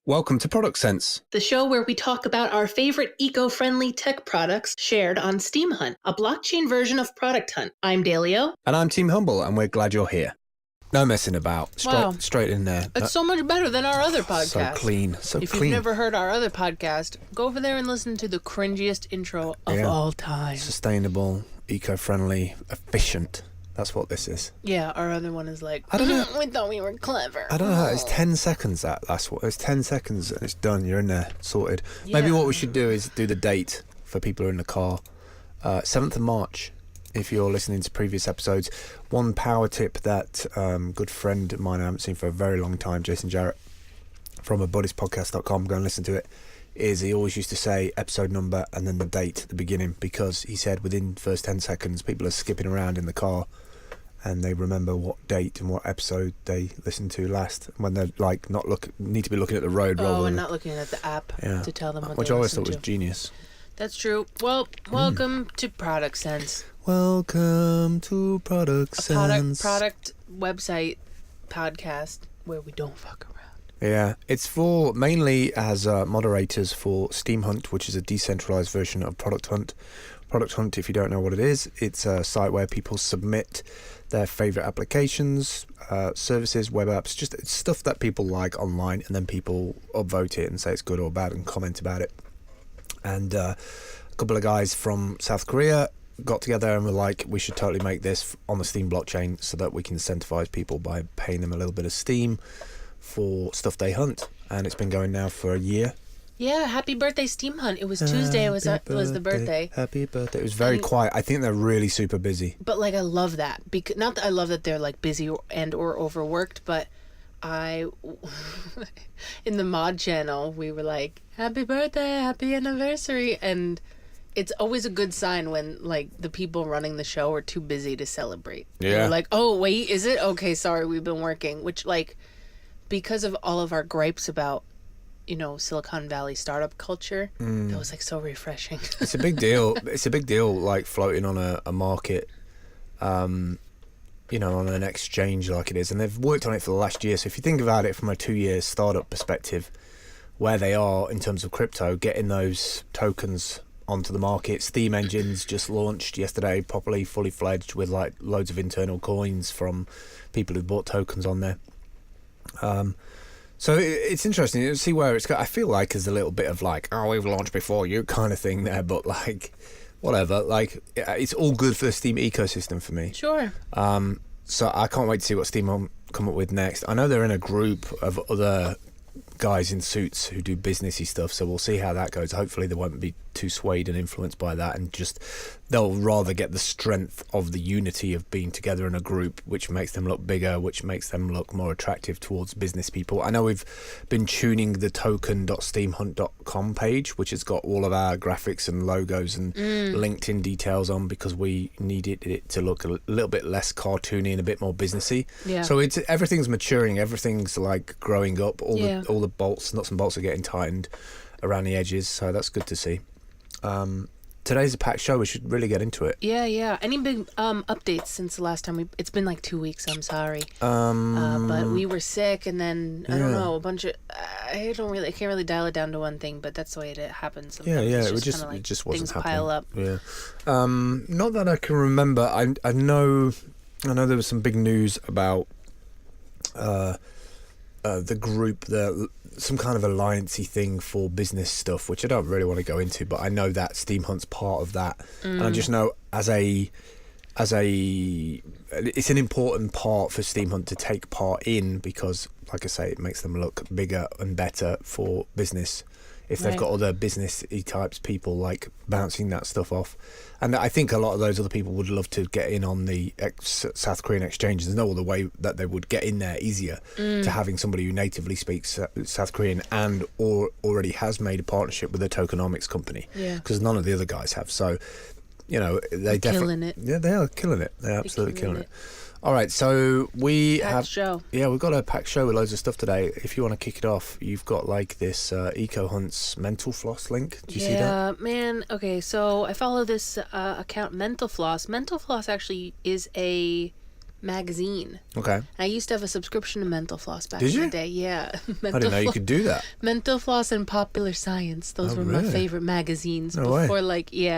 Welcome to Product Sense, the show where we talk about our favorite eco-friendly tech products shared on Steam Hunt, a blockchain version of Product Hunt. I'm Dalio. and I'm Team Humble, and we're glad you're here. No messing about. Straight in there. It's so much better than our other podcast. So clean, If you've never heard our other podcast, go over there and listen to the cringiest intro of all time. Sustainable, eco-friendly, efficient. That's what this is. Yeah, our other one is like, I don't know. We thought we were clever. I don't know. It's 10 seconds. That's what. It's 10 seconds and it's done. You're in there, sorted. Yeah. Maybe what we should do is do the date for people who are in the car. 7th of March. If you're listening to previous episodes, one power tip that good friend of mine I haven't seen for a very long time, Jason Jarrett from abuddispodcast.com, go and listen to it, is he always used to say episode number and then the date at the beginning, because he said within the first 10 seconds people are skipping around in the car and they remember what date and what episode they listened to last when they're like need to be looking at the road rather than not looking at the app to tell them what which they I always listen thought was to. genius. That's true. Well, welcome to Product Sense. Welcome to Product Sense. Product website podcast where we don't fuck around. Yeah, it's for mainly as moderators for Steam Hunt, which is a decentralized version of Product Hunt. Product Hunt, if you don't know what it is, it's a site where people submit their favorite applications, services, web apps, just it's stuff that people like online, and then people upvote it and say it's good or bad and comment about it. And a couple of guys from South Korea got together and were like, we should totally make this on the Steam blockchain so that we can incentivize people by paying them a little bit of Steam for stuff they hunt. And it's been going now for a year. Yeah, happy birthday Steam Hunt. It was Tuesday, was the birthday. Happy birthday. It was very quiet. I think they're really super busy. But like I love that. Not that I love that they're like busy and or overworked, but in the mod channel we were like, happy birthday, happy anniversary, and it's always a good sign when like the people running the show are too busy to celebrate. Yeah. They're like, oh wait, is it? Okay, sorry, we've been working. Which like, because of all of our gripes about, Silicon Valley startup culture, that was like so refreshing. It's a big deal. It's a big deal, like floating on a market, on an exchange like it is. And they've worked on it for the last year. So if you think about it from a 2-year startup perspective, where they are in terms of crypto, getting those tokens onto the market. Steam Engine's just launched yesterday, properly, fully fledged, with like loads of internal coins from people who bought tokens on there. So it's interesting to see where it's got. I feel like there's a little bit of like, oh, we've launched before you kind of thing there, but like, whatever. Like, it's all good for the Steam ecosystem for me. Sure. So I can't wait to see what Steam come up with next. I know they're in a group of other guys in suits who do businessy stuff, so we'll see how that goes. Hopefully they won't be too swayed and influenced by that, and just they'll rather get the strength of the unity of being together in a group, which makes them look bigger, which makes them look more attractive towards business people. I know we've been tuning the token.steamhunt.com page, which has got all of our graphics and logos and LinkedIn details on, because we needed it to look a little bit less cartoony and a bit more businessy. Yeah. So everything's maturing, everything's like growing up. All the bolts, nuts and bolts are getting tightened around the edges, so that's good to see. Today's a packed show. We should really get into it. Yeah. Any big updates since the last time it's been like 2 weeks, I'm sorry. But we were sick, and then I don't know, a bunch of I can't really dial it down to one thing, but that's the way it happens sometimes. Yeah, it just wasn't things happening. pile up. Yeah. Not that I can remember. I know there was some big news about the group, some kind of alliance-y thing for business stuff, which I don't really want to go into, but I know that Steam Hunt's part of that. And I just know it's an important part for Steam Hunt to take part in, because like I say, it makes them look bigger and better for business if they've got other business-y types people like bouncing that stuff off. And I think a lot of those other people would love to get in on the South Korean exchange. There's no other way that they would get in there easier to having somebody who natively speaks South Korean and or already has made a partnership with a tokenomics company, because none of the other guys have. So, they're definitely killing it. Yeah, they are killing it. They're absolutely killing it. All right, so we Packed show. Yeah, we've got a packed show with loads of stuff today. If you want to kick it off, you've got like this Eco Hunts Mental Floss link. Do you see that? Yeah, man. Okay, so I follow this account, Mental Floss. Mental Floss actually is a magazine. Okay. And I used to have a subscription to Mental Floss back Did in you? the day. Yeah. I didn't know you could do that. Mental Floss and Popular Science. Those were really? my favorite magazines. No way.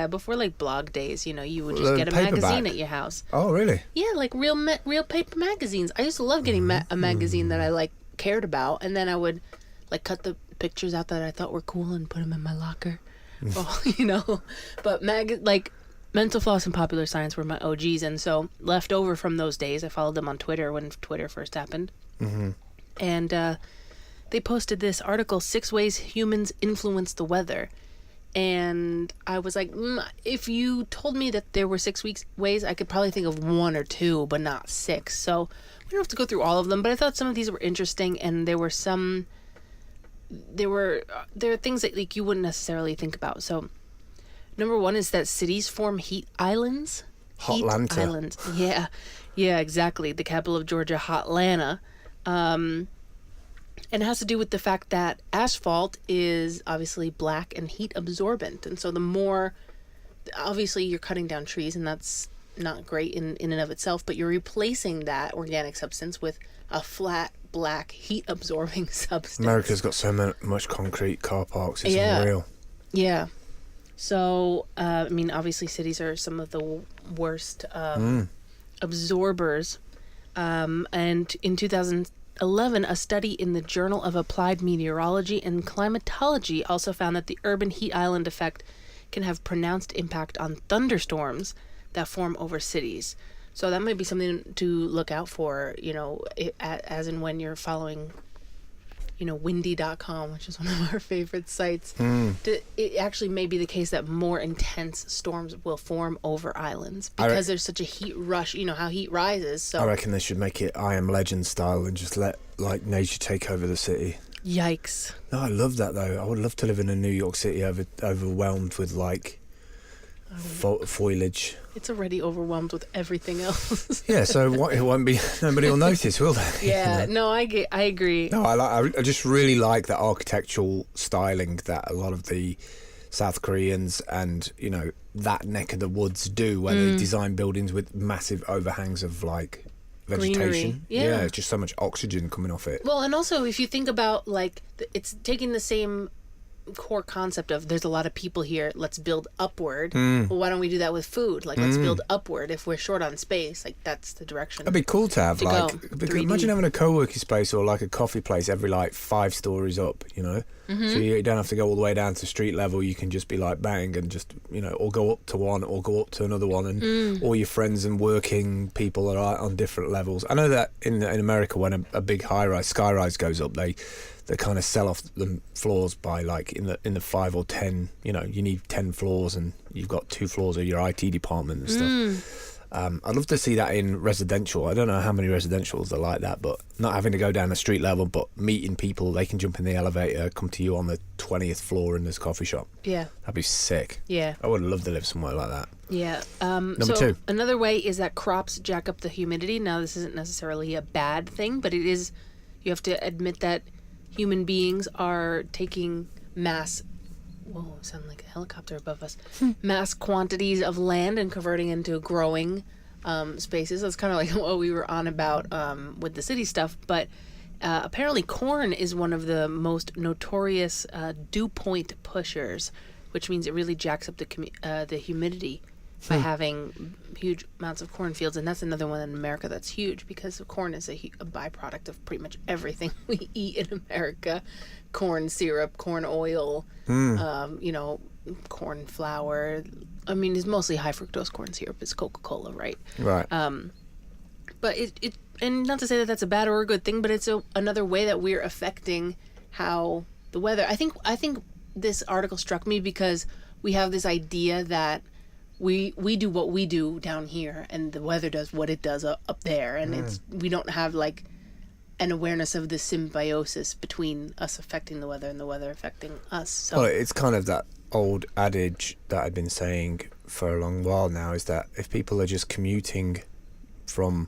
Before like blog days, you would just get a paperback. magazine at your house. Oh, really? Yeah, like real paper magazines. I used to love getting a magazine that I like cared about, and then I would like cut the pictures out that I thought were cool and put them in my locker. But Mental Floss and Popular Science were my OGs, and so left over from those days, I followed them on Twitter when Twitter first happened. Mm-hmm. And they posted this article, 6 Ways Humans Influence the Weather. And I was like, if you told me that there were 6 ways, I could probably think of 1 or 2, but not 6. So we don't have to go through all of them, but I thought some of these were interesting, and there were things that like you wouldn't necessarily think about. So number 1 is that cities form heat islands. Hotlanta. Heat islands. Yeah, exactly. The capital of Georgia, Hotlanta. And it has to do with the fact that asphalt is obviously black and heat absorbent. And so the more, obviously you're cutting down trees, and that's not great in and of itself, but you're replacing that organic substance with a flat, black, heat absorbing substance. America's got so much concrete car parks, it's unreal. Yeah. So, obviously cities are some of the worst absorbers. And in 2011, a study in the Journal of Applied Meteorology and Climatology also found that the urban heat island effect can have pronounced impact on thunderstorms that form over cities. So that might be something to look out for, as and when you're following windy.com, which is one of our favorite sites. It actually may be the case that more intense storms will form over islands because there's such a heat rush, how heat rises. So I reckon they should make it I Am Legend style and just let nature take over the city. Yikes. No, I love that though. I would love to live in a New York City overwhelmed with foliage. It's already overwhelmed with everything else. Yeah, so it won't be. Nobody will notice, will they? Yeah, no, I agree. No, I just really like the architectural styling that a lot of the South Koreans and that neck of the woods do, where they design buildings with massive overhangs of vegetation. Greenery. Yeah, it's just so much oxygen coming off it. Well, and also if you think about it's taking the same core concept of there's a lot of people here, let's build upward. Well, why don't we do that with food? Let's build upward. If we're short on space, that's the direction. It'd be cool to have because imagine having a co-working space or a coffee place every 5 stories up, so you don't have to go all the way down to street level. You can just be bang and just or go up to one or go up to another one, and all your friends and working people are on different levels. I know that in America, when a big skyrise goes up, they kind of sell off the floors by in the 5 or 10. You need 10 floors, and you've got 2 floors of your IT department and stuff. I'd love to see that in residential. I don't know how many residentials are like that, but not having to go down the street level, but meeting people. They can jump in the elevator, come to you on the 20th floor in this coffee shop. Yeah, that'd be sick. Yeah, I would love to live somewhere like that. Yeah. Number 2. Another way is that crops jack up the humidity. Now, this isn't necessarily a bad thing, but it is. You have to admit that human beings are taking sound like a helicopter above us, mass quantities of land and converting into growing spaces. That's kind of like what we were on about with the city stuff. But apparently corn is one of the most notorious dew point pushers, which means it really jacks up the humidity by having huge amounts of cornfields. And that's another one in America that's huge, because corn is a byproduct of pretty much everything we eat in America. Corn syrup, corn oil, corn flour. It's mostly high fructose corn syrup. It's Coca-Cola, right? Right. But it and not to say that that's a bad or a good thing, but it's another way that we're affecting how the weather. I think this article struck me because we have this idea that we do what we do down here, and the weather does what it does up there, and we don't have an awareness of the symbiosis between us affecting the weather and the weather affecting us. So. Well, it's kind of that old adage that I've been saying for a long while now, is that if people are just commuting from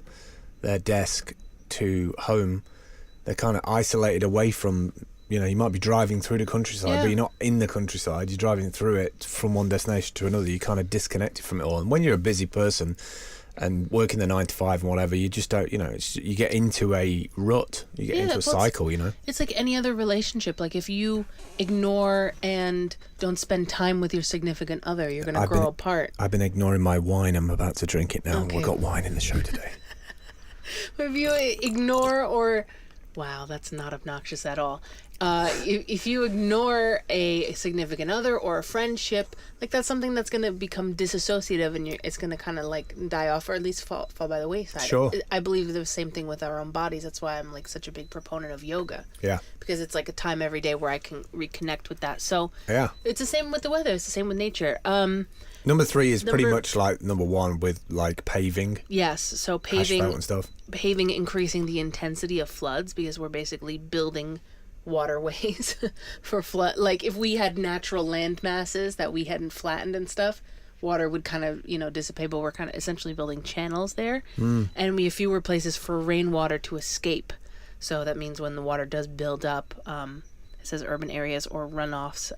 their desk to home, they're kind of isolated away from, you might be driving through the countryside, but you're not in the countryside, you're driving through it from one destination to another. You're kind of disconnected from it all. And when you're a busy person, and working the 9 to 5 and whatever, you just don't, you get into a rut, you get into a cycle, It's like any other relationship. Like if you ignore and don't spend time with your significant other, you're going to grow apart. I've been ignoring my wine. I'm about to drink it now. Okay. We've got wine in the show today. If you ignore or... Wow, that's not obnoxious at all. If you ignore a significant other or a friendship, like that's something that's going to become disassociative, and it's going to kind of like die off, or at least fall by the wayside. Sure. I believe the same thing with our own bodies. That's why I'm like such a big proponent of yoga. Yeah. Because it's like a time every day where I can reconnect with that. So yeah, it's the same with the weather. It's the same with nature. Number 3 is pretty much like number 1 with like paving. Yes, so paving asphalt and stuff. Paving increasing the intensity of floods, because we're basically building waterways for flood. Like if we had natural land masses that we hadn't flattened and stuff, water would kind of dissipate. But we're kind of essentially building channels there, and we have fewer places for rainwater to escape. So that means when the water does build up, it says urban areas or runoffs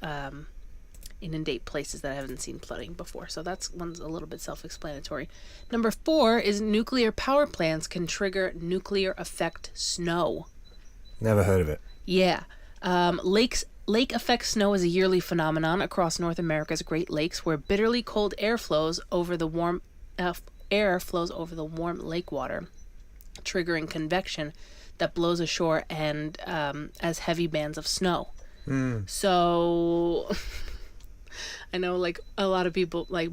inundate places that haven't seen flooding before. So that's one's a little bit self-explanatory. Number 4 is nuclear power plants can trigger nuclear effect snow. Never heard of it. Yeah. Lake effect snow is a yearly phenomenon across North America's Great Lakes, where bitterly cold air flows over the warm lake water, triggering convection that blows ashore and as heavy bands of snow. So I know like a lot of people like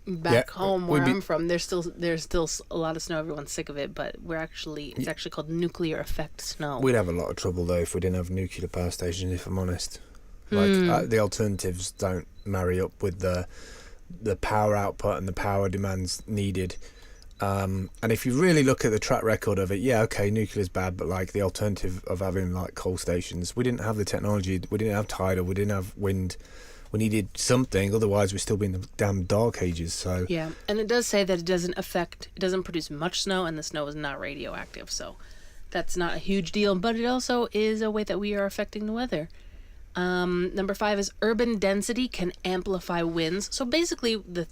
back home where I'm from, there's still a lot of snow. Everyone's sick of it, but it's actually called nuclear effect snow. We'd have a lot of trouble though if we didn't have nuclear power stations, if I'm honest. Like the alternatives don't marry up with the power output and the power demands needed. And if you really look at the track record of it, nuclear's bad, but like the alternative of having like coal stations, we didn't have the technology, we didn't have tidal, we didn't have wind. We needed something, otherwise we'd still be in the damn dark ages. So yeah, and it does say that it doesn't produce much snow, and the snow is not radioactive, so that's not a huge deal. But it also is a way that we are affecting the weather. Number 5 is urban density can amplify winds. So basically, the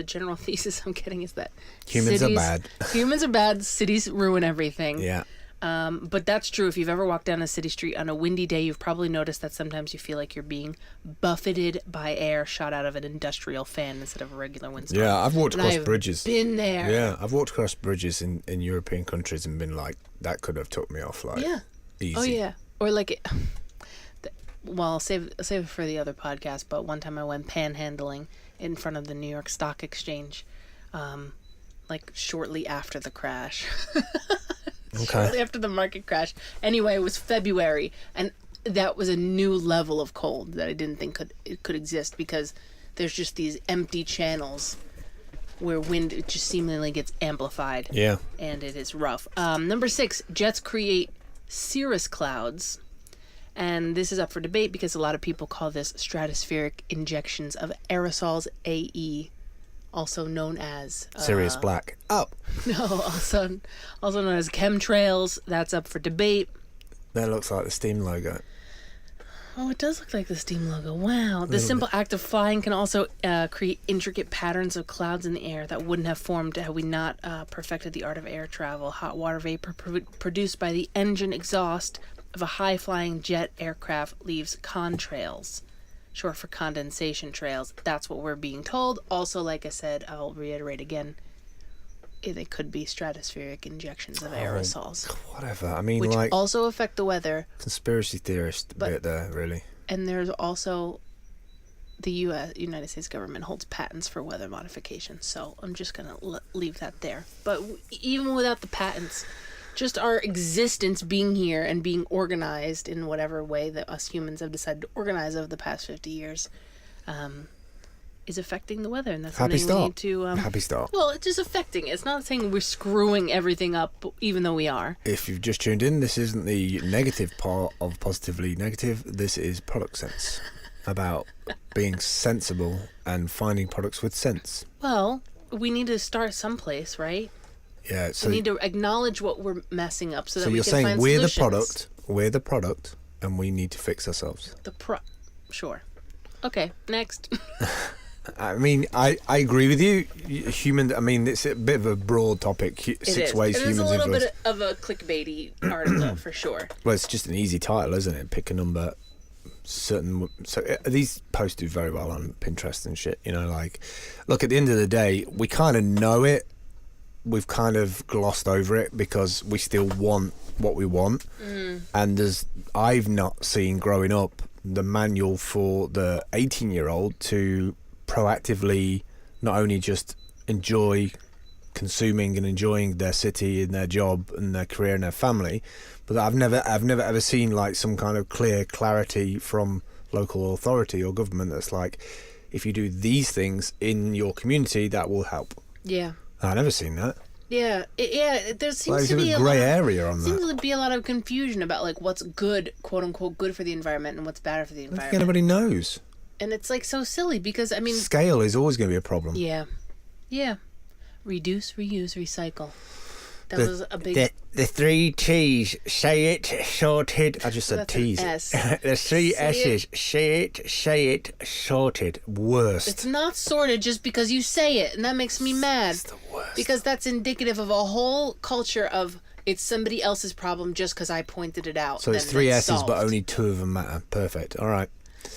general thesis I'm getting is that humans are bad. Humans are bad. Cities ruin everything. Yeah. But that's true. If you've ever walked down a city street on a windy day, you've probably noticed that sometimes you feel like you're being buffeted by air shot out of an industrial fan instead of a regular windstorm. Yeah, I've walked across bridges. Been there. Yeah, I've walked across bridges in European countries and been like, that could have took me off. Like, easy. Oh yeah, or like, well, I'll save it for the other podcast. But one time I went panhandling in front of the New York Stock Exchange, like shortly after the crash. Shortly after the market crash. Anyway, it was February, and that was a new level of cold that I didn't think could exist, because there's just these empty channels where wind just seemingly gets amplified. Yeah. And it is rough. Number 6, jets create cirrus clouds. And this is up for debate because a lot of people call this stratospheric injections of aerosols, AE, also known as Sirius Black. Oh. No, also known as chemtrails. That's up for debate. That looks like the Steam logo. Oh, it does look like the Steam logo. Wow. The simple act of flying can also create intricate patterns of clouds in the air that wouldn't have formed had we not perfected the art of air travel. Hot water vapor produced by the engine exhaust of a high-flying jet aircraft leaves contrails, short for condensation trails. That's what we're being told. Also, like I said, I'll reiterate again, they could be stratospheric injections of aerosols. Whatever. I mean, which like, also affect the weather. Conspiracy theorist bit there, really. And there's also the United States government holds patents for weather modification. So I'm just going to leave that there. But even without the patents, just our existence being here and being organized in whatever way that us humans have decided to organize over the past 50 years is affecting the weather. And that's something we need to... Happy start. Well, it's just affecting it. It's not saying we're screwing everything up, even though we are. If you've just tuned in, this isn't the negative part of Positively Negative. This is Product Sense, about being sensible and finding products with sense. Well, we need to start someplace, right? Yeah, so we need to acknowledge what we're messing up so that we you're can saying find we're solutions. we're the product, and we need to fix ourselves. Sure. Okay, next. I mean, I agree with you. Human. I mean, it's a bit of a broad topic. Six ways humans influence. It is a little bit of a clickbaity article for sure. Well, it's just an easy title, isn't it? Pick a number. So these posts do very well on Pinterest and shit. You know, like, look, at the end of the day, we kind of know it. We've kind of glossed over it because we still want what we want. And I've not seen growing up the manual for the 18-year-old to proactively not only just enjoy consuming and enjoying their city and their job and their career and their family, but I've never ever seen like some kind of clear clarity from local authority or government that's like, if you do these things in your community, that will help. Yeah. I've never seen that. Yeah, there seems to be a grey area on that. Seems to be a lot of confusion about like what's good, quote unquote, good for the environment and what's bad for the environment. I don't think anybody knows. And it's like so silly because I mean, scale is always going to be a problem. Yeah. Reduce, reuse, recycle. That was a big. The 3 T's. Say it, sorted. I just said T's. The 3 S's. Say it, sorted. Worst. It's not sorted just because you say it, and that makes me mad. It's the worst. Because that's indicative of a whole culture of it's somebody else's problem just because I pointed it out. So it's 3 S's, but only 2 of them matter. Perfect. All right.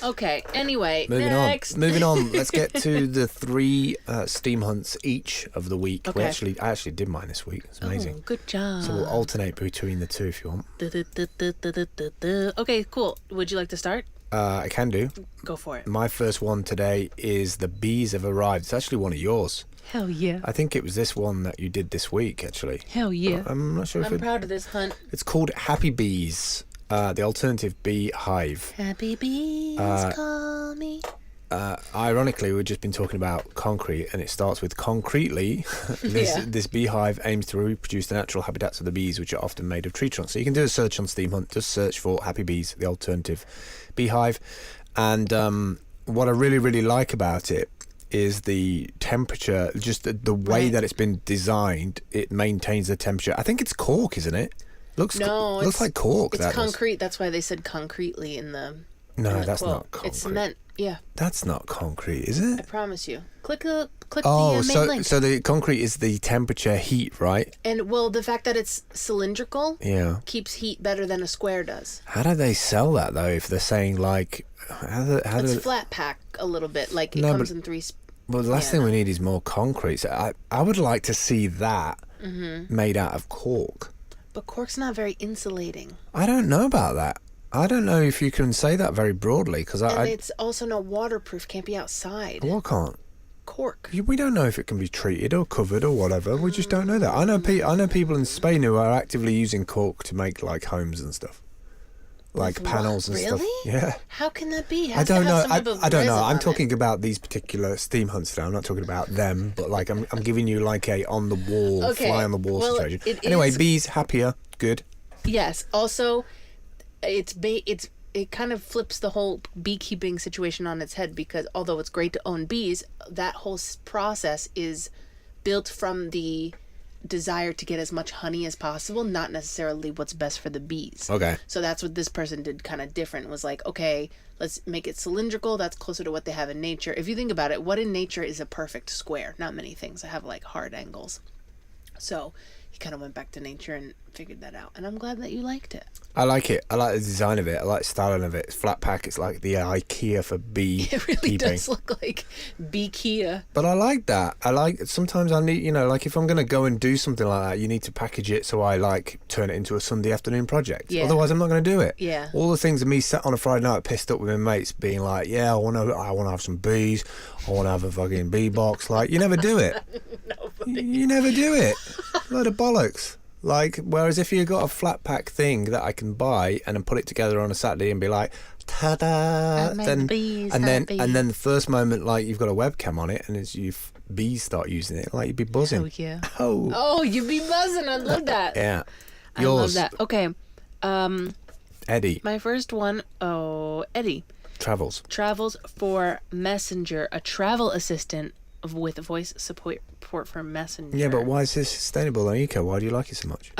Okay, anyway, next. Moving on. Let's get to the 3 steam hunts each of the week. Okay. I actually did mine this week. It's amazing. Oh, good job. So we'll alternate between the 2 if you want. Okay, cool. Would you like to start? I can do. Go for it. My first one today is the bees have arrived. It's actually one of yours. Hell yeah. I think it was this one that you did this week, actually. Hell yeah. I'm not sure if I'm proud of this hunt. It's called Happy Bees. The alternative bee hive. Happy bees call me. Ironically, we've just been talking about concrete, and it starts with concretely. This beehive aims to reproduce the natural habitats of the bees, which are often made of tree trunks. So you can do a search on Steam Hunt. Just search for Happy Bees, the alternative beehive. And what I really, really like about it is the temperature, just the way that it's been designed. It maintains the temperature. I think it's cork, isn't it? Looks like cork. It's concrete. That's why they said concretely in the. No, in that's quote. not concrete. It's cement. Yeah. That's not concrete, is it? I promise you. Click the main link. So the concrete is the temperature heat, right? And well, the fact that it's cylindrical keeps heat better than a square does. How do they sell that though? If they're saying like, it's flat pack a little bit, like it comes in 3. Well, the last thing we need is more concrete. So I would like to see that made out of cork. But cork's not very insulating. I don't know about that. I don't know if you can say that very broadly because it's also not waterproof. Can't be outside. What can't? Cork. We don't know if it can be treated or covered or whatever. We just don't know that. I know people in Spain who are actively using cork to make like homes and stuff, like panels and stuff. Yeah. How can that be? I don't know. I don't know. I'm talking about these particular steam hunts now. I'm not talking about them, but like I'm giving you like a on the wall, fly on the wall situation. Anyway, bees happier, good. Yes. Also, it kind of flips the whole beekeeping situation on its head because although it's great to own bees, that whole process is built from the desire to get as much honey as possible, not necessarily what's best for the bees. Okay. So that's what this person did kind of different, was like, okay, let's make it cylindrical. That's closer to what they have in nature. If you think about it, what in nature is a perfect square? Not many things. I have like hard angles. So he kind of went back to nature and figured that out. And I'm glad that you liked it. I like it. I like the design of it. I like the styling of it. It's flat pack. It's like the IKEA for bee It really keeping. does look like beekeia. But I like that. Sometimes I need, like if I'm going to go and do something like that, you need to package it so I like turn it into a Sunday afternoon project. Yeah. Otherwise, I'm not going to do it. Yeah. All the things of me sat on a Friday night pissed up with my mates being like, yeah, I want to have some bees. I want to have a fucking bee box. Like, you never do it. Nobody. You never do it. Load of bollocks. Like, whereas if you got a flat pack thing that I can buy and then put it together on a Saturday and be like, ta-da, then the first moment like you've got a webcam on it and it's bees start using it, like you'd be buzzing. Oh yeah. Oh, you'd be buzzing. I love that. Yeah. Yours. I love that. Okay. Eddie. My first one. Oh, Eddie. Travels for Messenger, a travel assistant with voice support for Messenger. Yeah, but why is this sustainable, Aiko? Why do you like it so much?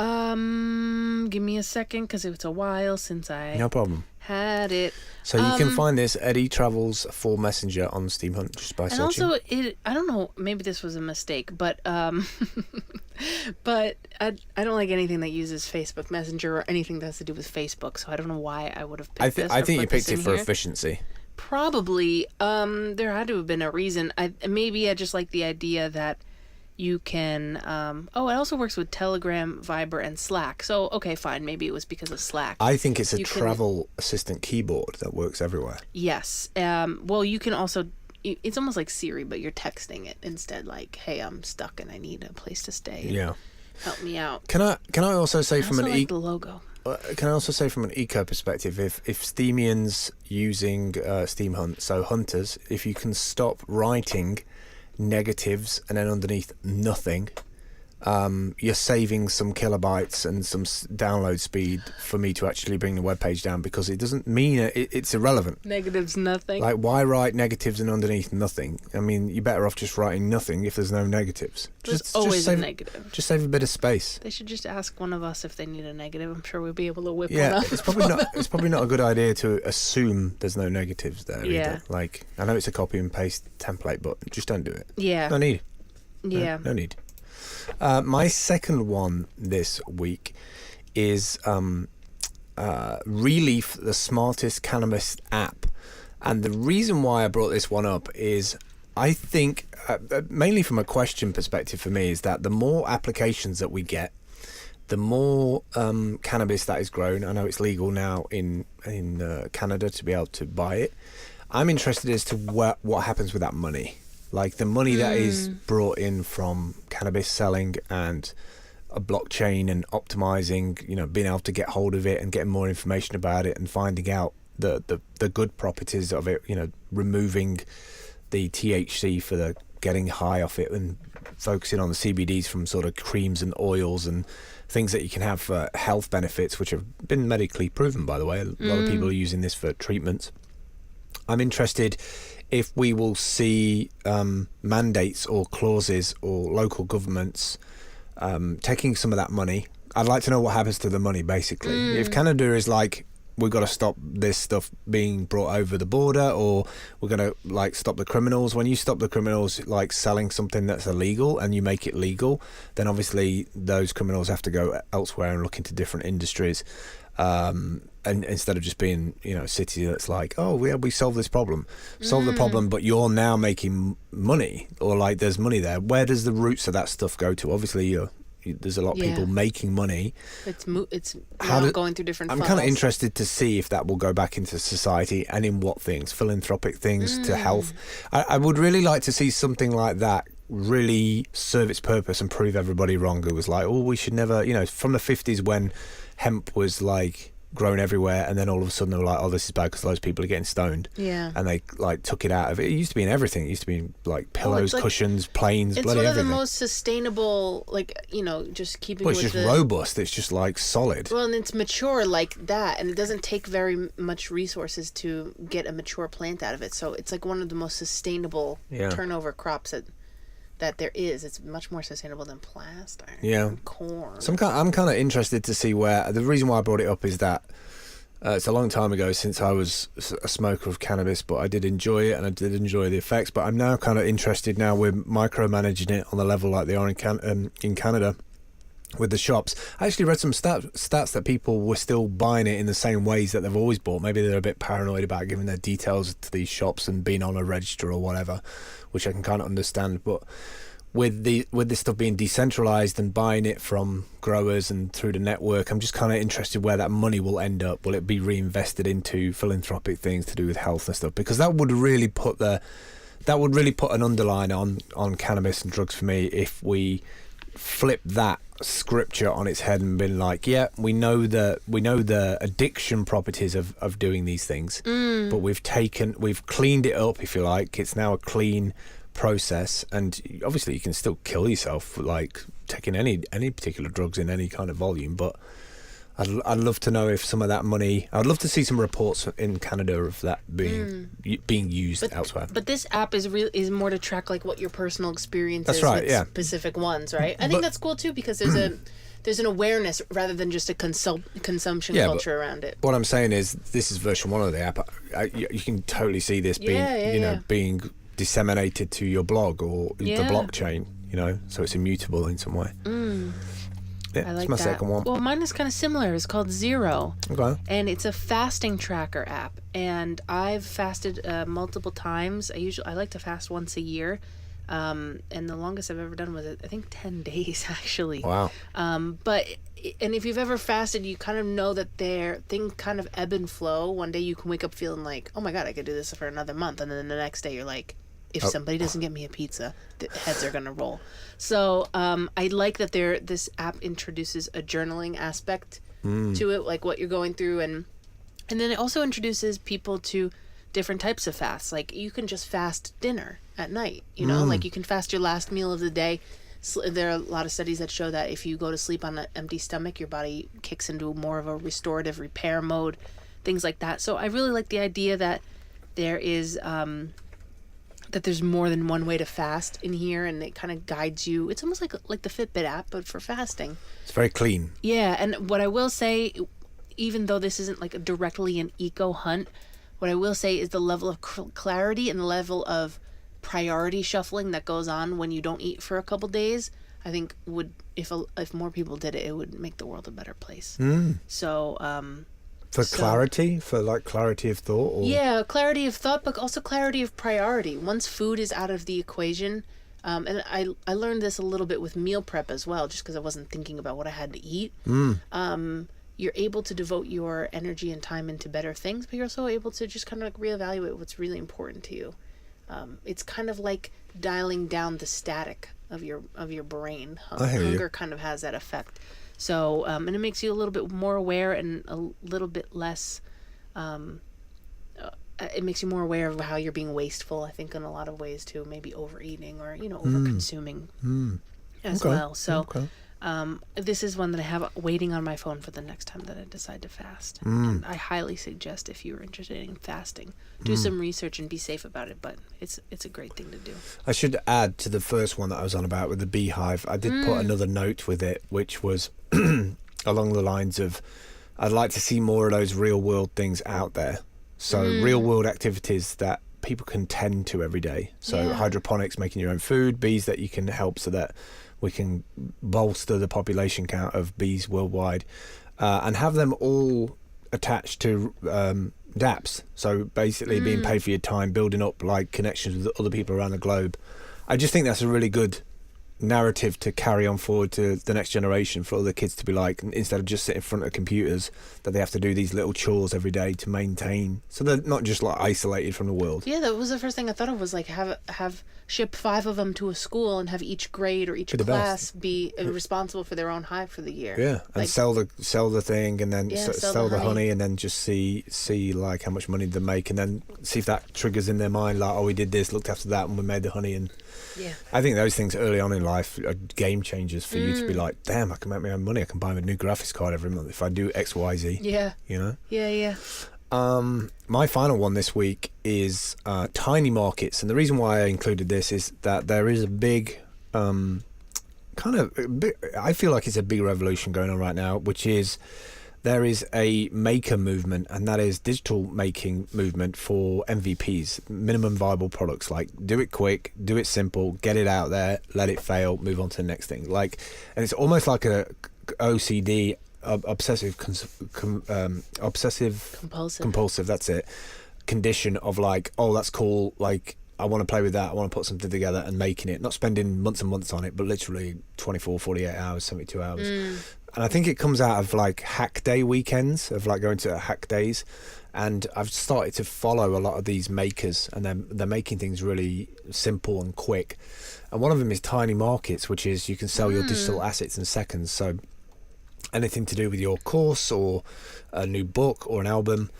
Give me a second, because it's a while since I No problem. had it. So you can find this at eTravels for Messenger on Steam Hunt just by searching. And also, I don't know, maybe this was a mistake, but but I don't like anything that uses Facebook Messenger or anything that has to do with Facebook, so I don't know why I would have picked this. I think you picked it for here. efficiency. Probably. There had to have been a reason. Maybe I just like the idea that you can... it also works with Telegram, Viber, and Slack. So, okay, fine. Maybe it was because of Slack. I think it's a travel assistant keyboard that works everywhere. Yes. Well, you can also... It's almost like Siri, but you're texting it instead. Like, hey, I'm stuck and I need a place to stay. Yeah. Help me out. Can I also say from the logo. Can I also say from an eco perspective, if Steamians using Steam Hunt, so hunters, if you can stop writing negatives and then underneath nothing, you're saving some kilobytes and some download speed for me to actually bring the webpage down, because it doesn't mean it's irrelevant. Negatives, nothing. Like, why write negatives and underneath nothing? I mean, you're better off just writing nothing if there's no negatives. There's always a negative. Just save a bit of space. They should just ask one of us if they need a negative. I'm sure we'll be able to whip one Yeah, up. it's probably not a good idea to assume there's no negatives there either. Like, I know it's a copy and paste template, but just don't do it. Yeah. No need. Yeah. No need. My second one this week is Relief, the smartest cannabis app. And the reason why I brought this one up is I think, mainly from a question perspective for me, is that the more applications that we get, the more cannabis that is grown. I know it's legal now in Canada to be able to buy it. I'm interested as to what happens with that money. Like the money that is brought in from cannabis selling and a blockchain and optimizing, being able to get hold of it and getting more information about it and finding out the good properties of it, removing the THC for the getting high off it and focusing on the CBDs from sort of creams and oils and things that you can have for health benefits, which have been medically proven, by the way. A lot of people are using this for treatments. I'm interested if we will see mandates or clauses or local governments taking some of that money. I'd like to know what happens to the money, basically. If Canada is like, we've got to stop this stuff being brought over the border, or we're going to stop the criminals. When you stop the criminals selling something that's illegal and you make it legal, then obviously those criminals have to go elsewhere and look into different industries. And instead of just being, a city that's like, oh, we solve this problem. Solve the problem, but you're now making money, or there's money there. Where does the roots of that stuff go to? Obviously, there's a lot of people making money. It's going through different funnels. I'm kind of interested to see if that will go back into society and in what things, philanthropic things to health. I would really like to see something like that really serve its purpose and prove everybody wrong. It was like, oh, we should never, from the 50s when hemp was grown everywhere, and then all of a sudden they were like, oh, this is bad because those people are getting stoned. Yeah. And they took it out of it. It used to be in everything. It used to be in pillows, cushions, planes, it's bloody everything. It's one of the most sustainable, just keeping with it's just robust. It's just solid. Well, and it's mature like that, and it doesn't take very much resources to get a mature plant out of it. So it's one of the most sustainable turnover crops that there is. It's much more sustainable than plaster. Yeah. Corn. So I'm kind of interested to see where... The reason why I brought it up is that it's a long time ago since I was a smoker of cannabis, but I did enjoy it and I did enjoy the effects. But I'm now kind of interested, now we're micromanaging it on the level like they are in Canada with the shops. I actually read some stats that people were still buying it in the same ways that they've always bought. Maybe they're a bit paranoid about giving their details to these shops and being on a register or whatever, which I can kind of understand. But with this stuff being decentralized and buying it from growers and through the network, I'm just kind of interested where that money will end up. Will it be reinvested into philanthropic things to do with health and stuff? Because that would really put an underline on cannabis and drugs for me if we flip that scripture on its head and been like, yeah, we know the addiction properties of doing these things, but we've cleaned it up, if you like. It's now a clean process, and obviously you can still kill yourself taking any particular drugs in any kind of volume, but I'd love to know if some of that money. I'd love to see some reports in Canada of that being used elsewhere. But this app is more to track like what your personal experience That's is right, with yeah. specific ones, right? I think that's cool too because there's an awareness rather than just a consumption culture around it. What I'm saying is, this is version 1 of the app. You can totally see this being, being disseminated to your blog or the blockchain. So it's immutable in some way. Yeah, I like it's my that. second one. Well, mine is kind of similar. It's called Zero. Okay. And it's a fasting tracker app. And I've fasted multiple times. I like to fast once a year. And the longest I've ever done was, I think, 10 days, actually. Wow. And if you've ever fasted, you kind of know that things kind of ebb and flow. One day you can wake up feeling like, oh my God, I could do this for another month. And then the next day you're like, if somebody doesn't get me a pizza, the heads are going to roll. So I like that this app introduces a journaling aspect to it, like what you're going through. And then it also introduces people to different types of fasts. Like you can just fast dinner at night, like you can fast your last meal of the day. There are a lot of studies that show that if you go to sleep on an empty stomach, your body kicks into more of a restorative repair mode, things like that. So I really like the idea that there is... that there's more than one way to fast in here, and it kind of guides you. It's almost like the Fitbit app, but for fasting. It's very clean. Yeah, and what I will say, even though this isn't like directly an eco hunt, what I will say is the level of clarity and the level of priority shuffling that goes on when you don't eat for a couple days, I think if more people did it, it would make the world a better place. So, clarity of thought? Or? Yeah, clarity of thought, but also clarity of priority. Once food is out of the equation, and I learned this a little bit with meal prep as well, just because I wasn't thinking about what I had to eat. You're able to devote your energy and time into better things, but you're also able to just kind of like reevaluate what's really important to you. It's kind of like dialing down the static of your brain. Hunger kind of has that effect. So, and it makes you a little bit more aware and a little bit less, it makes you more aware of how you're being wasteful, I think, in a lot of ways too, maybe overeating or, over-consuming as well. So, this is one that I have waiting on my phone for the next time that I decide to fast. And I highly suggest if you're interested in fasting, do some research and be safe about it, but it's a great thing to do. I should add to the first one that I was on about with the beehive, I did put another note with it, which was along the lines of, I'd like to see more of those real world things out there. So real world activities that people can tend to every day. So hydroponics, making your own food, bees that you can help so that we can bolster the population count of bees worldwide, and have them all attached to dApps. So basically being paid for your time, building up like connections with other people around the globe. I just think that's a really good narrative to carry on forward to the next generation, for other kids to be like, instead of just sitting in front of computers, that they have to do these little chores every day to maintain, so they're not just like isolated from the world. Yeah, that was the first thing I thought of, was like have ship 5 of them to a school and have each grade or each class be responsible for their own hive for the year. Yeah, and sell the thing, and then sell the honey, and then just see like how much money they make, and then see if that triggers in their mind like, oh, we did this, looked after that, and we made the honey. And I think those things early on in life are game changers for you to be like, damn, I can make my own money, I can buy a new graphics card every month if I do XYZ. Yeah. My final one this week is tiny markets, and the reason why I included this is that there is a big I feel like it's a big revolution going on right now, which is there is a maker movement, and that is digital making movement for MVPs, minimum viable products. Like, do it quick, do it simple, get it out there, let it fail, move on to the next thing. Like, and it's almost like a OCD, obsessive compulsive, that's it, condition of like, oh, that's cool, like I want to play with that, I want to put something together, and making it, not spending months and months on it, but literally 24, 48 hours, 72 hours. And I think it comes out of like hack day weekends, of like going to hack days, and I've started to follow a lot of these makers, and they're making things really simple and quick. And one of them is tiny markets, which is you can sell your digital assets in seconds. So anything to do with your course or a new book or an album,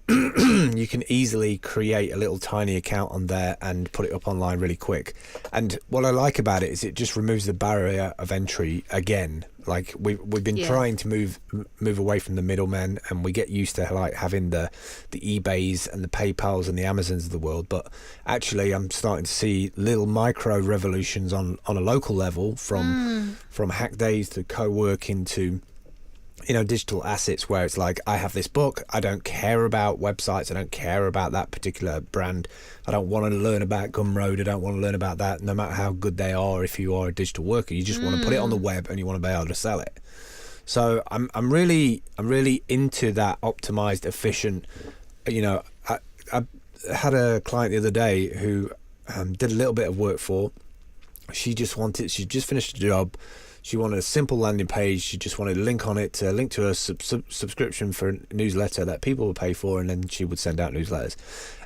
you can easily create a little tiny account on there and put it up online really quick. And what I like about it is it just removes the barrier of entry again. Like we've been trying to move away from the middlemen, and we get used to like having the eBays and the PayPals and the Amazons of the world. But actually, I'm starting to see little micro revolutions on a local level, from hack days to co-working to digital assets, where it's like, I have this book, I don't care about websites, I don't care about that particular brand, I don't want to learn about Gumroad, I don't want to learn about that, no matter how good they are. If you are a digital worker, you just want to put it on the web and you want to be able to sell it. So I'm really into that optimized, efficient. I had a client the other day who did a little bit of work for. She just finished a job. She wanted a simple landing page. She just wanted a link on it to link to a subscription for a newsletter that people would pay for, and then she would send out newsletters.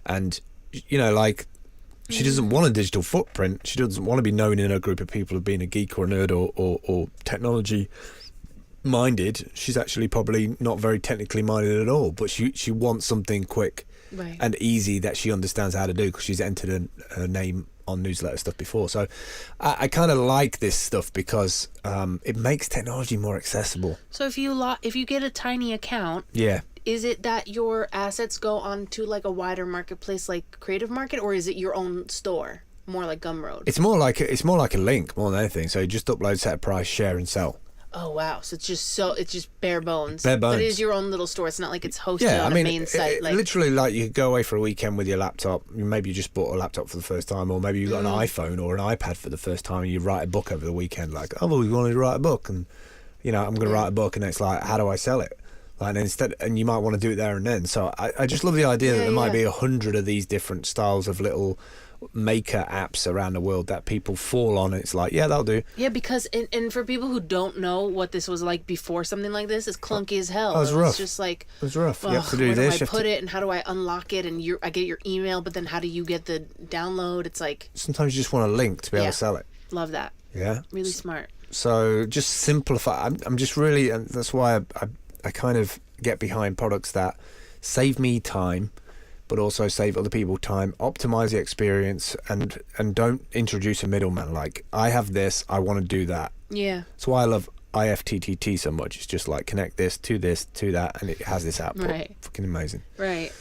And she doesn't want a digital footprint. She doesn't want to be known in a group of people of being a geek or a nerd or technology minded. She's actually probably not very technically minded at all, but she wants something quick and easy that she understands how to do, because she's entered her name on newsletter stuff before. So I kind of like this stuff because it makes technology more accessible. So if you get a tiny account, is it that your assets go onto like a wider marketplace like Creative Market, or is it your own store, more like Gumroad? It's more like a link more than anything. So you just upload, set a price, share and sell. Oh wow! So it's just bare bones. Bare bones. But it is your own little store. It's not like it's hosted on a main site. Literally, like you could go away for a weekend with your laptop. Maybe you just bought a laptop for the first time, or maybe you got an iPhone or an iPad for the first time, and you write a book over the weekend. Like, oh, well, we wanted to write a book, and I'm going to write a book, and it's like, how do I sell it? Like, and you might want to do it there and then. So I just love the idea that there might be 100 of these different styles of little maker apps around the world that people fall on. It's like, yeah, that'll do. Yeah, because and for people who don't know what this was like before something like this, it's clunky as hell. It was rough. It's just like, it was rough. You have to do this. Where do I put it, and how do I unlock it? And I get your email, but then how do you get the download? It's like, sometimes you just want a link to be able to sell it. Love that. Yeah. Really smart. So just simplify. I'm just really, and that's why I kind of get behind products that save me time, but also save other people time, optimize the experience, and don't introduce a middleman. Like, I have this, I want to do that. Yeah. That's why I love IFTTT so much. It's just like, connect this to that, and it has this output. Right. Fucking amazing. Right.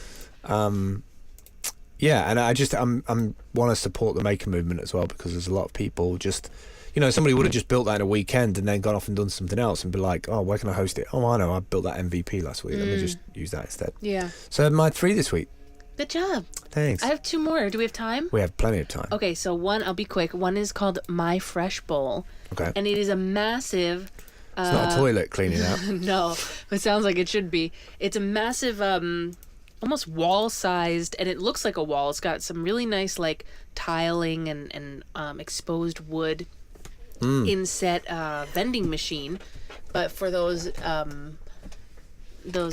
Yeah, and I'm want to support the maker movement as well, because there's a lot of people just, somebody would have just built that in a weekend and then gone off and done something else and be like, oh, where can I host it? Oh, I know, I built that MVP last week. Let me just use that instead. Yeah. So my 3 this week. Good job. Thanks. I have 2 more. Do we have time? We have plenty of time. Okay, so one, I'll be quick. One is called My Fresh Bowl. Okay. And it is a massive... It's not a toilet cleaning out. No, it sounds like it should be. It's a massive, almost wall-sized, and it looks like a wall. It's got some really nice, like, tiling and exposed wood inset vending machine. But for those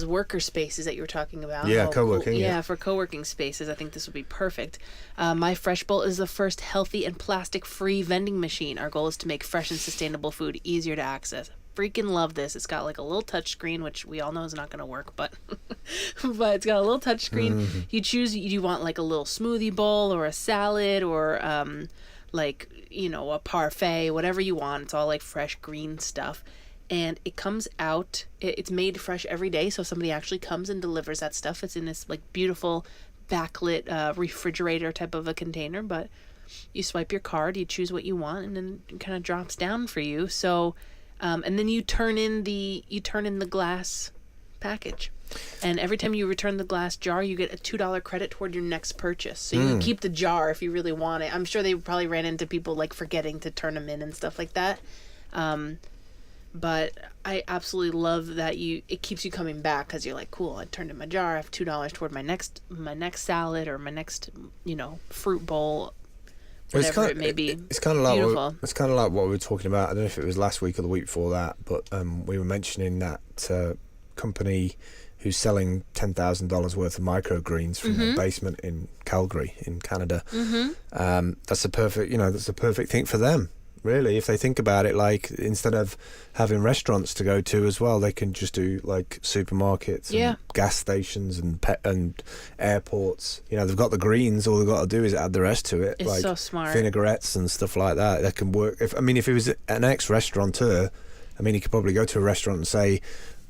worker spaces that you were talking about. Yeah, co-working. Yeah, for co-working spaces, I think this would be perfect. My Fresh Bowl is the first healthy and plastic-free vending machine. Our goal is to make fresh and sustainable food easier to access. Freaking love this. It's got like a little touch screen, which we all know is not going to work, but but it's got a little touch screen. You choose, you want like a little smoothie bowl or a salad or like, a parfait, whatever you want. It's all like fresh green stuff. And it comes out, it's made fresh every day, so somebody actually comes and delivers that stuff. It's in this like beautiful backlit refrigerator type of a container, but you swipe your card, you choose what you want, and then it kind of drops down for you. So and then you turn in the glass package, and every time you return the glass jar, you get a $2 credit toward your next purchase. So you can keep the jar if you really want it. I'm sure they probably ran into people like forgetting to turn them in and stuff like that. But I absolutely love that it keeps you coming back, because you're like, cool, I turned in my jar, I have $2 toward my next salad or my next fruit bowl, whatever it may be. It's kind of like what we were talking about. I don't know if it was last week or the week before that, but we were mentioning that company who's selling $10,000 worth of microgreens from their basement in Calgary in Canada. That's a perfect thing for them. really. If they think about it, like, instead of having restaurants to go to as well, they can just do like supermarkets and gas stations and and airports. You know, they've got the greens, all they've got to do is add the rest to it. It's like so smart. Vinaigrettes and stuff like that. That can work. If he was an ex-restaurateur, I mean, he could probably go to a restaurant and say,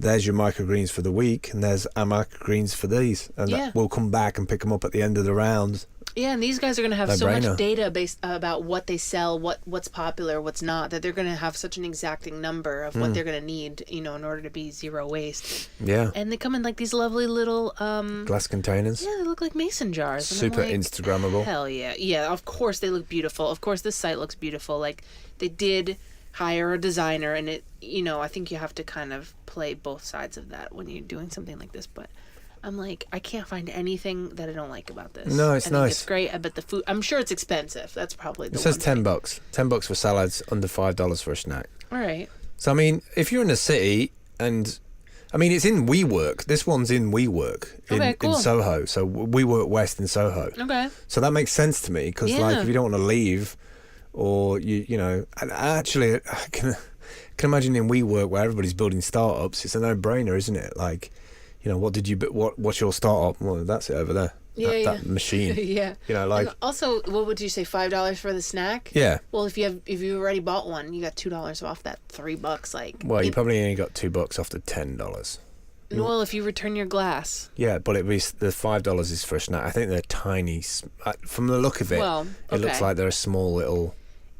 there's your microgreens for the week, and there's our microgreens for these, and we'll come back and pick them up at the end of the round. Yeah, and these guys are going to have so much data based about what they sell, what's popular, what's not, that they're going to have such an exacting number of what they're going to need, you know, in order to be zero waste. Yeah. And they come in like these lovely little glass containers. Yeah, they look like mason jars. And super like, Instagrammable. Hell yeah. Yeah, of course they look beautiful. Of course this site looks beautiful. Like, they did hire a designer, and it, you know, I think you have to kind of play both sides of that when you're doing something like this, but I'm like, I can't find anything that I don't like about this. No, it's nice. It's great. I bet the food, I'm sure it's expensive. That's probably the It says one thing. $10. $10 for salads, under $5 for a snack. All right. So, I mean, if you're in a city, and I mean, it's in WeWork. This one's in WeWork in Soho. So WeWork West in Soho. Okay. So that makes sense to me, because like, if you don't want to leave, or you know, and actually, I can imagine in WeWork where everybody's building startups, it's a no-brainer, isn't it? Like, you know, what's your startup? Well, that's it over there. That machine. Yeah. You know, like. And also, what would you say? $5 for the snack? Yeah. Well, if you already bought one, you got $2 off that $3. Like. Well, you probably only got $2 off the $10. Well, if you return your glass. Yeah, but the $5 is for a snack. I think they're tiny. From the look of it, it looks like they're a small little.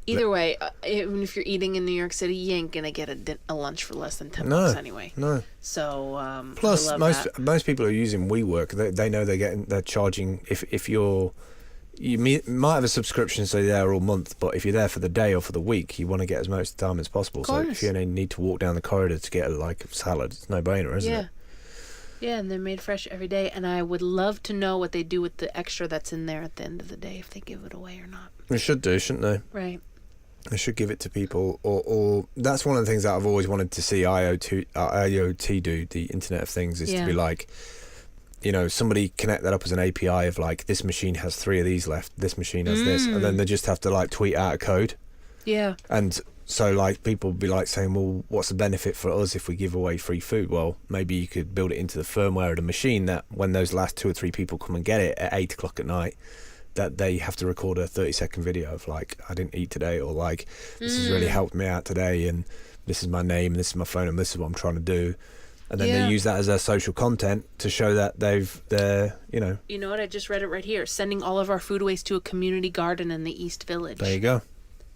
Either way, even if you're eating in New York City, you ain't gonna get a lunch for less than $10 anyway. No. So plus, most people who are using WeWork, they know they're charging. If you might have a subscription, so you're there all month, but if you're there for the day or for the week, you want to get as much time as possible. So if you only need to walk down the corridor to get a salad, it's no brainer, isn't it? Yeah, and they're made fresh every day, and I would love to know what they do with the extra that's in there at the end of the day, if they give it away or not. They should do, shouldn't they? Right. They should give it to people, or that's one of the things that I've always wanted to see IoT do, the Internet of Things, is to be like, you know, somebody connect that up as an API of like, this machine has 3 of these left, this machine has this, and then they just have to like tweet out a code. Yeah. And so like people would be like saying, well, what's the benefit for us if we give away free food? Well, maybe you could build it into the firmware of the machine that when those last 2 or 3 people come and get it at 8 o'clock at night, that they have to record a 30-second video of like, I didn't eat today, or like, this has really helped me out today, and this is my name, and this is my phone, and this is what I'm trying to do. And then they use that as their social content to show that they're, you know. You know what? I just read it right here. Sending all of our food waste to a community garden in the East Village. There you go.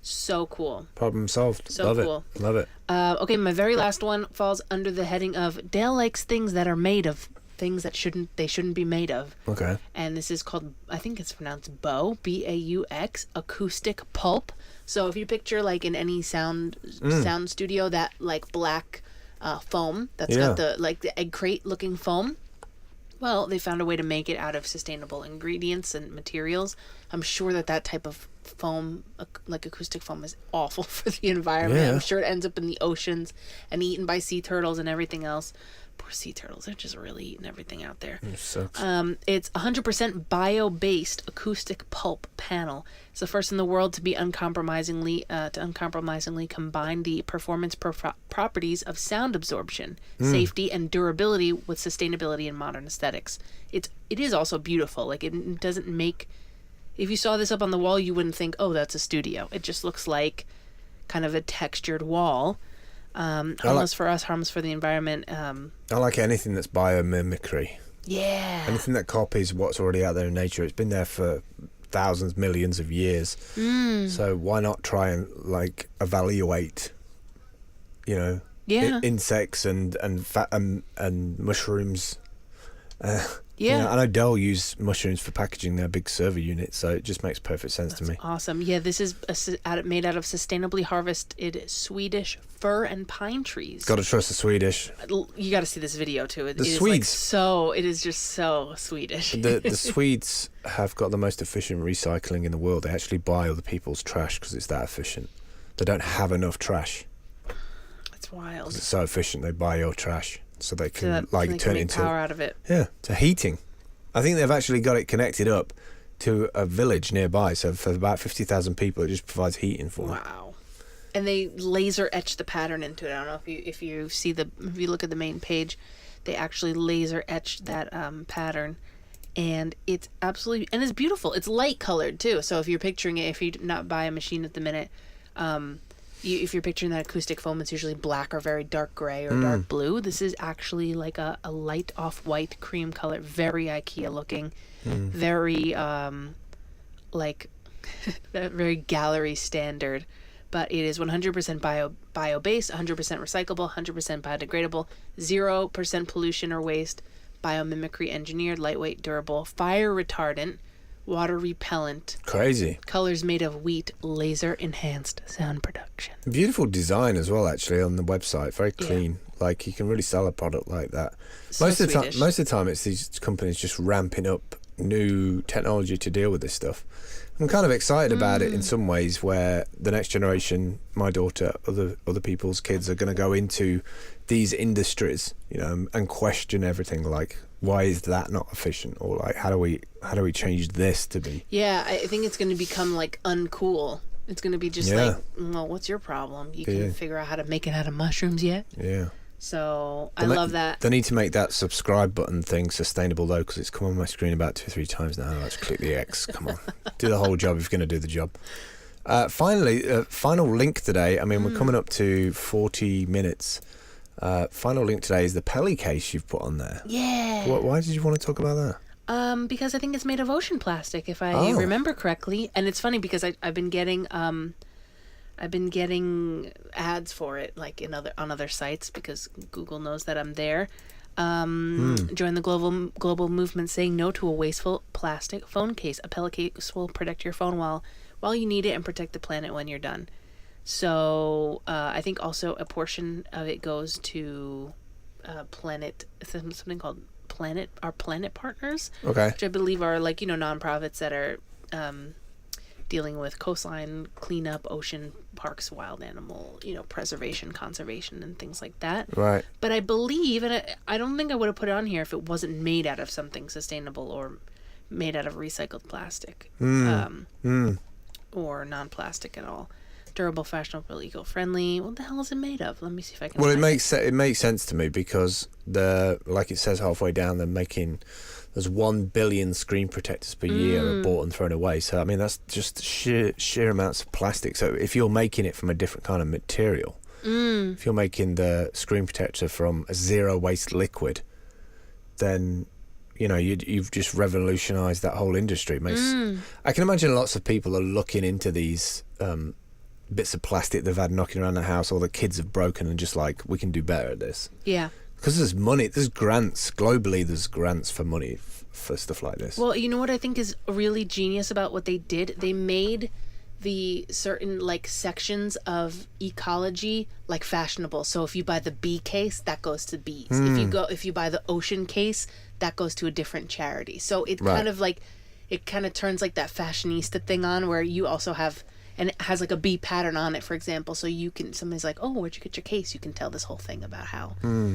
So cool. Problem solved. So Love cool. It. Love it. Okay, my very last one falls under the heading of Dale likes things that are made of things that shouldn't be made of. Okay. And this is called, I think it's pronounced BAUX, BAUX, acoustic pulp. So if you picture like in any sound studio, that like black foam that's got the egg crate looking foam. Well, they found a way to make it out of sustainable ingredients and materials. I'm sure that type of foam, like acoustic foam, is awful for the environment. I'm sure it ends up in the oceans and eaten by sea turtles and everything else. Poor sea turtles, they're just really eating everything out there. It sucks. It's 100% bio-based acoustic pulp panel. It's the first in the world to be uncompromisingly combine the performance properties of sound absorption, safety, and durability with sustainability and modern aesthetics. It is also beautiful. Like, it doesn't make, if you saw this up on the wall, you wouldn't think, oh, that's a studio. It just looks like kind of a textured wall. Harmless for us, harmless for the environment. I like anything that's biomimicry. Yeah. Anything that copies what's already out there in nature. It's been there for thousands, millions of years. So why not try and like evaluate, you know, insects and mushrooms. You know, I know Dell use mushrooms for packaging their big server units, so it just makes perfect sense to me. Awesome. Yeah, this is made out of sustainably harvested Swedish fir and pine trees. Got to trust the Swedish. You got to see this video too. The Swedes. It is just so Swedish. The Swedes have got the most efficient recycling in the world. They actually buy other people's trash because it's that efficient. They don't have enough trash. That's wild. It's so efficient. They buy your trash. So they can turn it into power out of it. Yeah, to heating. I think they've actually got it connected up to a village nearby. So for about 50,000 people, it just provides heating for them. Wow. and they laser etch the pattern into it. I don't know if you look at the main page, they actually laser etch that pattern, and it's absolutely, and it's beautiful. It's light colored too. So if you're picturing it, if you not buy a machine at the minute, if you're picturing that acoustic foam, it's usually black or very dark gray or dark blue. This is actually like a light off-white cream color, very IKEA looking, very like very gallery standard. But it is 100% bio-based, 100% recyclable, 100% biodegradable, 0% pollution or waste, biomimicry engineered, lightweight, durable, fire retardant, water repellent. Crazy. Colors made of wheat, laser enhanced sound production. Beautiful design as well, actually, on the website. Very clean. Yeah. Like, you can really sell a product like that. So most of the time, it's these companies just ramping up new technology to deal with this stuff. I'm kind of excited about it in some ways, where the next generation, my daughter, other people's kids, are going to go into these industries, you know, and question everything, like, why is that not efficient, or like, how do we change this to be? Yeah, I think it's going to become like uncool. It's going to be just like, well, what's your problem? You can figure out how to make it out of mushrooms yet? Yeah. So I love that. They need to make that subscribe button thing sustainable, though, because it's come on my screen about 2 or 3 times now. Let's click the X. Come on. Do the whole job if you're going to do the job. Finally, final link today. I mean, we're coming up to 40 minutes. Final link today is the Pelly case you've put on there. Yeah. Why did you want to talk about that? Because I think it's made of ocean plastic, if I remember correctly. And it's funny because I've been getting ads for it, like on other sites, because Google knows that I'm there. Join the global movement saying no to a wasteful plastic phone case. A Pelly case will protect your phone while you need it and protect the planet when you're done. So I think also a portion of it goes to Planet, something called our Planet Partners, which I believe are like, nonprofits that are dealing with coastline cleanup, ocean parks, wild animal, preservation, conservation, and things like that. Right. But I believe, and I don't think I would have put it on here if it wasn't made out of something sustainable or made out of recycled plastic, or non-plastic at all. Durable, fashionable, eco-friendly. What the hell is it made of? Let me see if I can. Well, it makes sense to me, because like it says halfway down, there's 1 billion screen protectors per year are bought and thrown away. So I mean, that's just sheer amounts of plastic. So if you're making it from a different kind of material, if you're making the screen protector from a zero waste liquid, then you've just revolutionized that whole industry. I can imagine lots of people are looking into these bits of plastic they've had knocking around the house, or the kids have broken, and just like, we can do better at this. Yeah. Because there's money, there's grants globally. There's grants for money for stuff like this. Well, you know what I think is really genius about what they did? They made the certain like sections of ecology like fashionable. So if you buy the bee case, that goes to bees. If you buy the ocean case, that goes to a different charity. So it kind of turns like that fashionista thing on, where you also have. And it has like a bee pattern on it, for example. So somebody's like, oh, where'd you get your case? You can tell this whole thing about how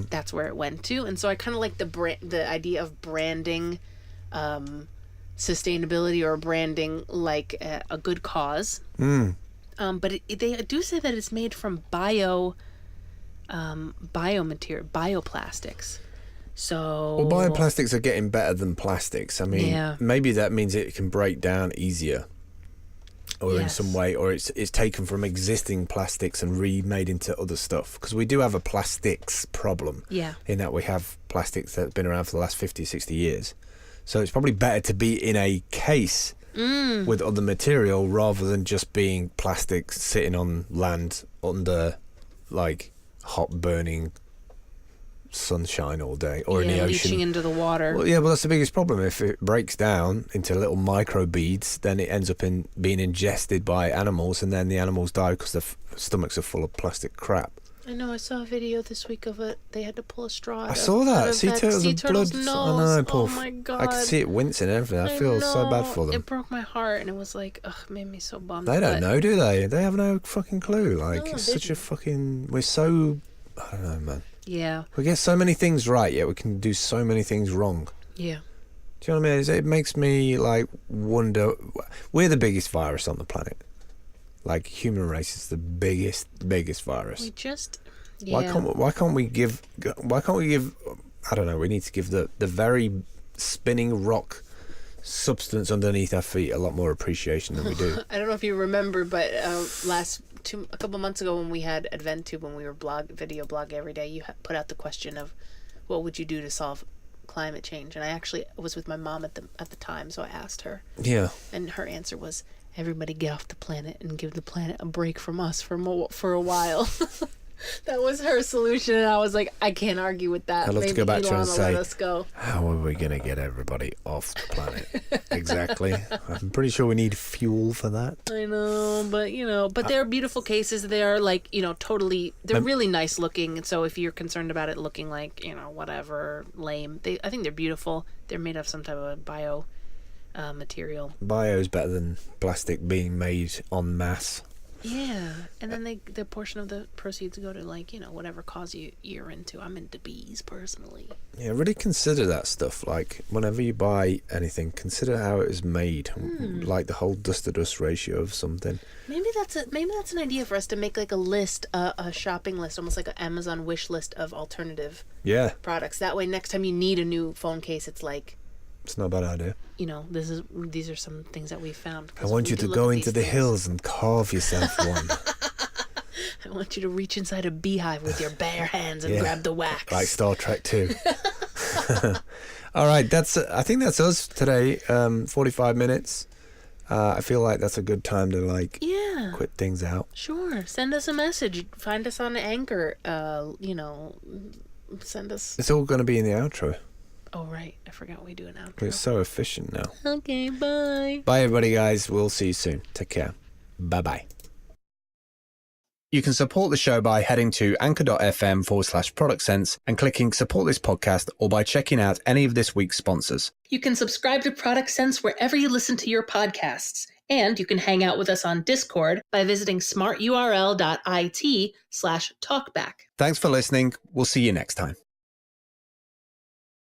that's where it went to. And so I kind of like the idea of branding sustainability, or branding like a good cause. But they do say that it's made from bioplastics. So bioplastics are getting better than plastics. I mean, maybe that means it can break down easier. Or in some way, or it's taken from existing plastics and remade into other stuff. Because we do have a plastics problem. Yeah. In that we have plastics that's been around for the last 50, 60 years. So it's probably better to be in a case with other material, rather than just being plastic sitting on land under like hot burning sunshine all day, or in the ocean, leaching into the water. Well, that's the biggest problem. If it breaks down into little micro beads, then it ends up being ingested by animals, and then the animals die because their stomachs are full of plastic crap. I know. I saw a video this week of it. They had to pull a straw out. I saw that. Sea turtles' blood. Nose. I know, poor. Oh my god! I could see it wincing and everything. I feel so bad for them. It broke my heart, and it was like, made me so bummed. They don't know, do they? They have no fucking clue. Like, it's such a fucking. We're so. I don't know, man. Yeah. We get so many things right, yet we can do so many things wrong. Yeah. Do you know what I mean? It makes me like wonder. We're the biggest virus on the planet. Like, human race is the biggest virus. We just, Why can't we give? I don't know. We need to give the very spinning rock substance underneath our feet a lot more appreciation than we do. I don't know if you remember, but a couple months ago when we had AdventTube, when we were video blog every day, you put out the question of what would you do to solve climate change, and I actually was with my mom at the time, so I asked her. Yeah. And her answer was, everybody get off the planet and give the planet a break from us for a while. That was her solution, and I was like, I can't argue with that. I'd love to go back to her and say, let us go. How are we going to get everybody off the planet? Exactly. I'm pretty sure we need fuel for that. I know, but they're beautiful cases. They are like, totally, they're really nice looking. So if you're concerned about it looking like, whatever, lame, I think they're beautiful. They're made of some type of bio material. Bio is better than plastic being made en masse. Yeah, and then the portion of the proceeds go to whatever cause you're into. I'm into bees personally. Yeah, really consider that stuff. Like, whenever you buy anything, consider how it is made. Like the whole dust to dust ratio of something. Maybe that's an idea for us to make like a list, a shopping list, almost like an Amazon wish list of alternative products. That way, next time you need a new phone case, it's like. It's not a bad idea. These are some things that we found. I want you to go into the hills and carve yourself one. I want you to reach inside a beehive with your bare hands and grab the wax. Like Star Trek 2. All right, I think that's us today. 45 minutes. I feel like that's a good time to quit things out. Sure. Send us a message. Find us on Anchor. Send us. It's all going to be in the outro. Oh, right. I forgot we do an outro. We're so efficient now. Okay, bye. Bye, everybody, guys. We'll see you soon. Take care. Bye-bye. You can support the show by heading to anchor.fm/Product Sense and clicking support this podcast, or by checking out any of this week's sponsors. You can subscribe to Product Sense wherever you listen to your podcasts. And you can hang out with us on Discord by visiting smarturl.it/talkback. Thanks for listening. We'll see you next time.